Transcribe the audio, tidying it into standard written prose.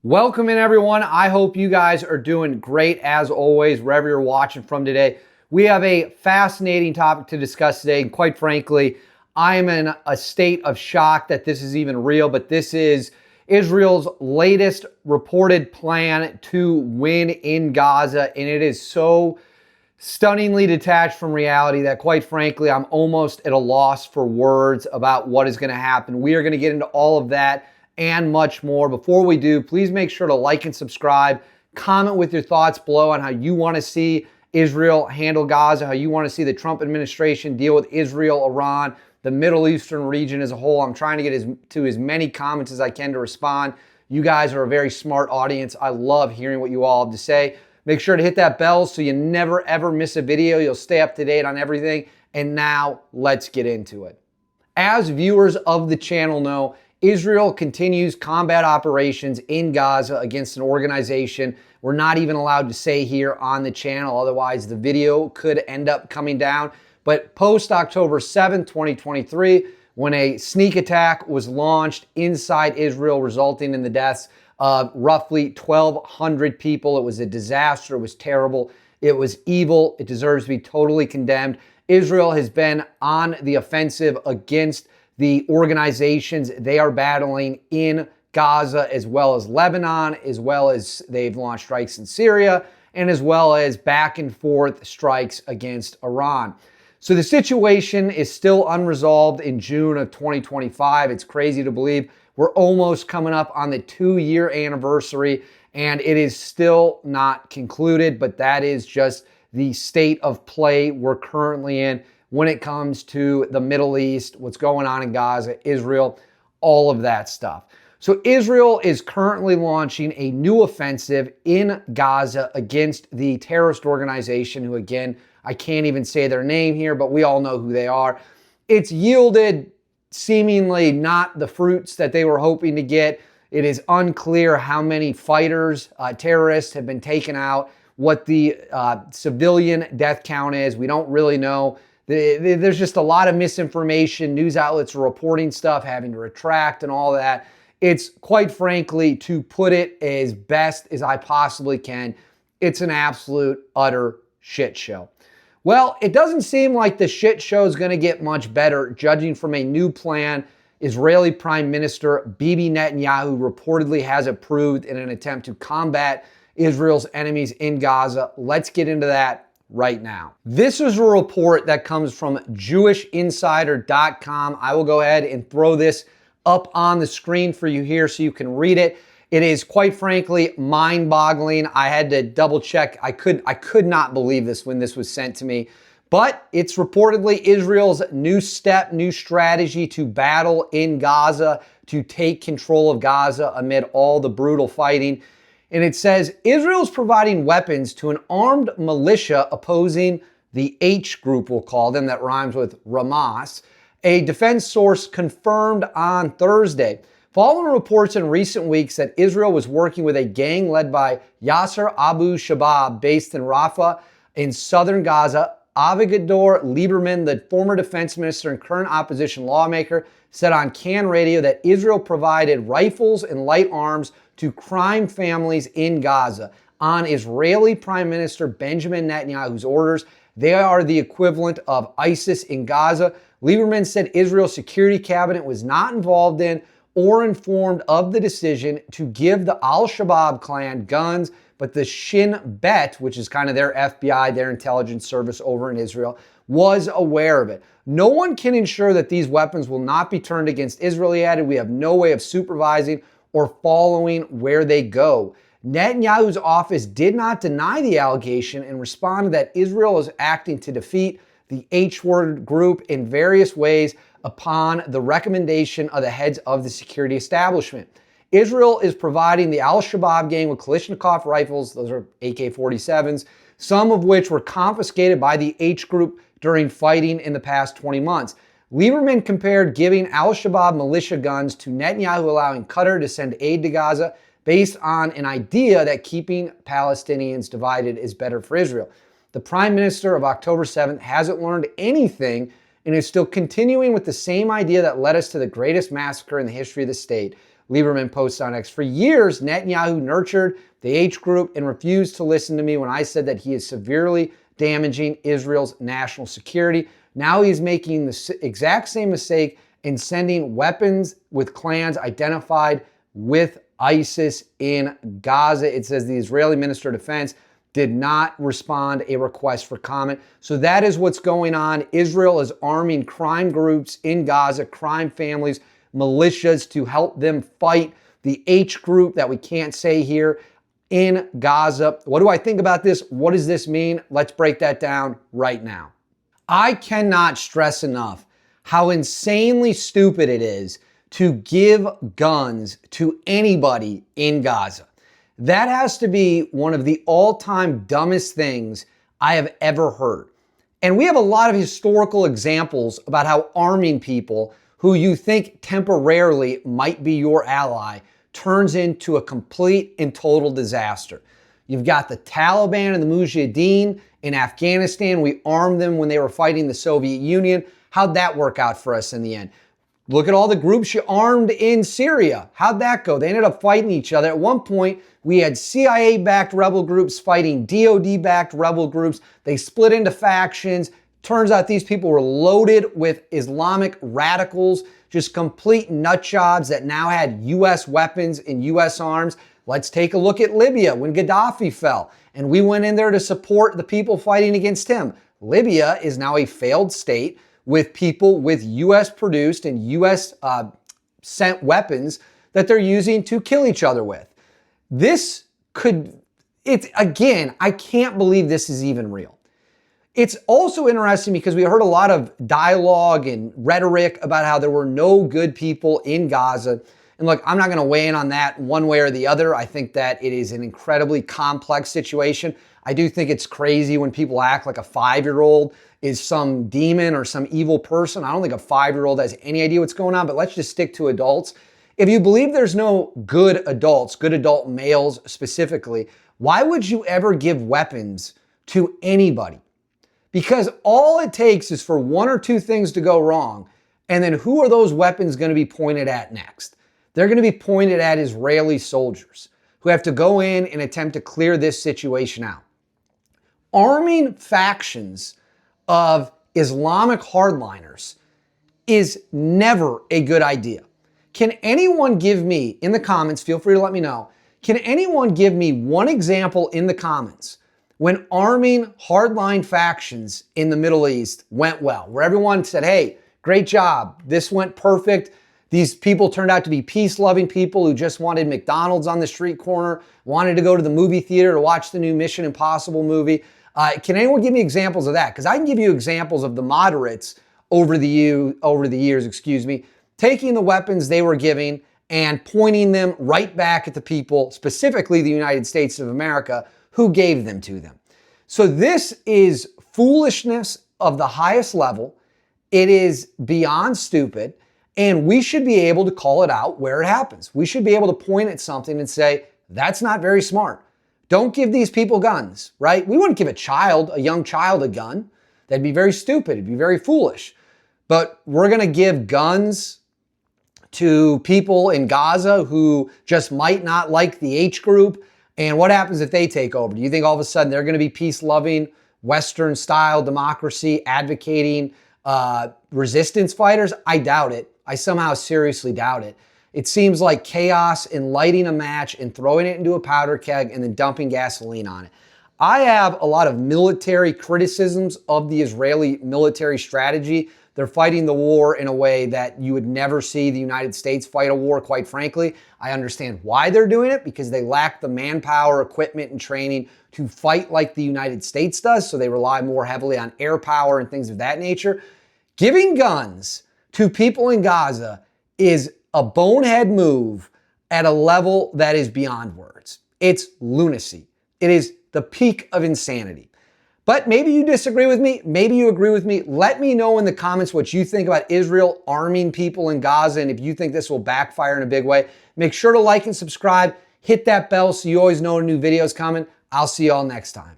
Welcome in, everyone. I hope you guys are doing great as always, wherever you're watching from today. We have a fascinating topic to discuss today, and quite frankly, I am in a state of shock that this is even real, but this is Israel's latest reported plan to win in Gaza, and it is so stunningly detached from reality that, quite frankly, I'm almost at a loss for words about what is going to happen. We are going to get into all of that and much more. Before we do, please make sure to like and subscribe. Comment with your thoughts below on how you want to see Israel handle Gaza, how you want to see the Trump administration deal with Israel, Iran, the Middle Eastern region as a whole. I'm trying to get to as many comments as I can to respond. You guys are a very smart audience. I love hearing what you all have to say. Make sure to hit that bell so you never ever miss a video. You'll stay up to date on everything. And now let's get into it. As viewers of the channel know, Israel continues combat operations in Gaza against an organization we're not even allowed to say here on the channel. Otherwise, the video could end up coming down. But post October 7th, 2023, when a sneak attack was launched inside Israel, resulting in the deaths of roughly 1,200 people. It was a disaster. It was terrible. It was evil. It deserves to be totally condemned. Israel has been on the offensive against the organizations they are battling in Gaza, as well as Lebanon, as well as they've launched strikes in Syria, and as well as back and forth strikes against Iran. So the situation is still unresolved in June of 2025. It's crazy to believe. We're almost coming up on the 2-year anniversary, and it is still not concluded, but that is just the state of play we're currently in when it comes to the Middle East, what's going on in Gaza, Israel, all of that stuff. So Israel is currently launching a new offensive in Gaza against the terrorist organization who, again, I can't even say their name here, but we all know who they are. It's yielded seemingly not the fruits that they were hoping to get. It is unclear how many fighters, terrorists have been taken out, what the civilian death count is. We don't really know. There's just a lot of misinformation. News outlets are reporting stuff, having to retract and all that. It's, quite frankly, to put it as best as I possibly can, it's an absolute, utter shit show. Well, it doesn't seem like the shit show is going to get much better, judging from a new plan Israeli Prime Minister Bibi Netanyahu reportedly has approved in an attempt to combat Israel's enemies in Gaza. Let's get into that right now. This is a report that comes from JewishInsider.com. I will go ahead and throw this up on the screen for you here so you can read it. It is, quite frankly, mind-boggling. I had to double check. I could not believe this when this was sent to me. But it's reportedly Israel's new step, new strategy to battle in Gaza, to take control of Gaza amid all the brutal fighting. And it says, Israel's providing weapons to an armed militia opposing the H group, we'll call them, that rhymes with Hamas. A defense source confirmed on Thursday. Following reports in recent weeks that Israel was working with a gang led by Yasser Abu Shabab based in Rafah in southern Gaza, Avigdor Lieberman, the former defense minister and current opposition lawmaker, said on CAN radio that Israel provided rifles and light arms to crime families in Gaza. On Israeli Prime Minister Benjamin Netanyahu's orders, they are the equivalent of ISIS in Gaza. Lieberman said Israel's security cabinet was not involved in or informed of the decision to give the Al-Shabaab clan guns, but the Shin Bet, which is kind of their FBI, their intelligence service over in Israel, was aware of it. No one can ensure that these weapons will not be turned against Israel, he added. We have no way of supervising or following where they go. Netanyahu's office did not deny the allegation and responded that Israel is acting to defeat the H-word group in various ways upon the recommendation of the heads of the security establishment. Israel is providing the Al-Shabaab gang with Kalashnikov rifles, those are AK-47s, some of which were confiscated by the H group during fighting in the past 20 months. Lieberman compared giving Al-Shabaab militia guns to Netanyahu allowing Qatar to send aid to Gaza based on an idea that keeping Palestinians divided is better for Israel. The Prime Minister of October 7th hasn't learned anything and is still continuing with the same idea that led us to the greatest massacre in the history of the state. Lieberman posts on X. For years, Netanyahu nurtured the H group and refused to listen to me when I said that he is severely damaging Israel's national security. Now he's making the exact same mistake in sending weapons with clans identified with ISIS in Gaza. It says the Israeli Minister of Defense did not respond a request for comment. So that is what's going on. Israel is arming crime groups in Gaza, crime families, militias to help them fight the H group that we can't say here in Gaza. What do I think about this? What does this mean? Let's break that down right now. I cannot stress enough how insanely stupid it is to give guns to anybody in Gaza. That has to be one of the all-time dumbest things I have ever heard. And we have a lot of historical examples about how arming people who you think temporarily might be your ally turns into a complete and total disaster. You've got the Taliban and the Mujahideen in Afghanistan. We armed them when they were fighting the Soviet Union. How'd that work out for us in the end? Look at all the groups you armed in Syria. How'd that go? They ended up fighting each other. At one point, we had CIA-backed rebel groups fighting DOD-backed rebel groups. They split into factions. Turns out these people were loaded with Islamic radicals, just complete nut jobs that now had U.S. weapons and U.S. arms. Let's take a look at Libya when Gaddafi fell, and we went in there to support the people fighting against him. Libya is now a failed state with people with U.S. produced and U.S. sent weapons that they're using to kill each other with. Again, I can't believe this is even real. It's also interesting because we heard a lot of dialogue and rhetoric about how there were no good people in Gaza. And look, I'm not going to weigh in on that one way or the other. I think that it is an incredibly complex situation. I do think it's crazy when people act like a 5-year-old is some demon or some evil person. I don't think a 5-year-old has any idea what's going on, but let's just stick to adults. If you believe there's no good adults, good adult males specifically, why would you ever give weapons to anybody? Because all it takes is for one or two things to go wrong, and then who are those weapons going to be pointed at next? They're going to be pointed at Israeli soldiers who have to go in and attempt to clear this situation out. Arming factions of Islamic hardliners is never a good idea. Can anyone give me, in the comments, feel free to let me know, can anyone give me one example in the comments when arming hardline factions in the Middle East went well, where everyone said, hey, great job, this went perfect, these people turned out to be peace-loving people who just wanted McDonald's on the street corner, wanted to go to the movie theater to watch the new Mission Impossible movie. Can anyone give me examples of that? Because I can give you examples of the moderates over the years, taking the weapons they were giving and pointing them right back at the people, specifically the United States of America, who gave them to them. So this is foolishness of the highest level. It is beyond stupid, and we should be able to call it out where it happens. We should be able to point at something and say, that's not very smart. Don't give these people guns, right? We wouldn't give a young child a gun. That'd be very stupid. It'd be very foolish. But we're going to give guns to people in Gaza who just might not like the H group. And what happens if they take over? Do you think all of a sudden they're going to be peace-loving, Western-style democracy advocating resistance fighters? I doubt it. I somehow seriously doubt it. It seems like chaos in lighting a match and throwing it into a powder keg and then dumping gasoline on it. I have a lot of military criticisms of the Israeli military strategy. They're fighting the war in a way that you would never see the United States fight a war, quite frankly. I understand why they're doing it, because they lack the manpower, equipment, and training to fight like the United States does, so they rely more heavily on air power and things of that nature. Giving guns to people in Gaza is a bonehead move at a level that is beyond words. It's lunacy. It is the peak of insanity. But maybe you disagree with me. Maybe you agree with me. Let me know in the comments what you think about Israel arming people in Gaza, and if you think this will backfire in a big way. Make sure to like and subscribe. Hit that bell so you always know when a new video is coming. I'll see you all next time.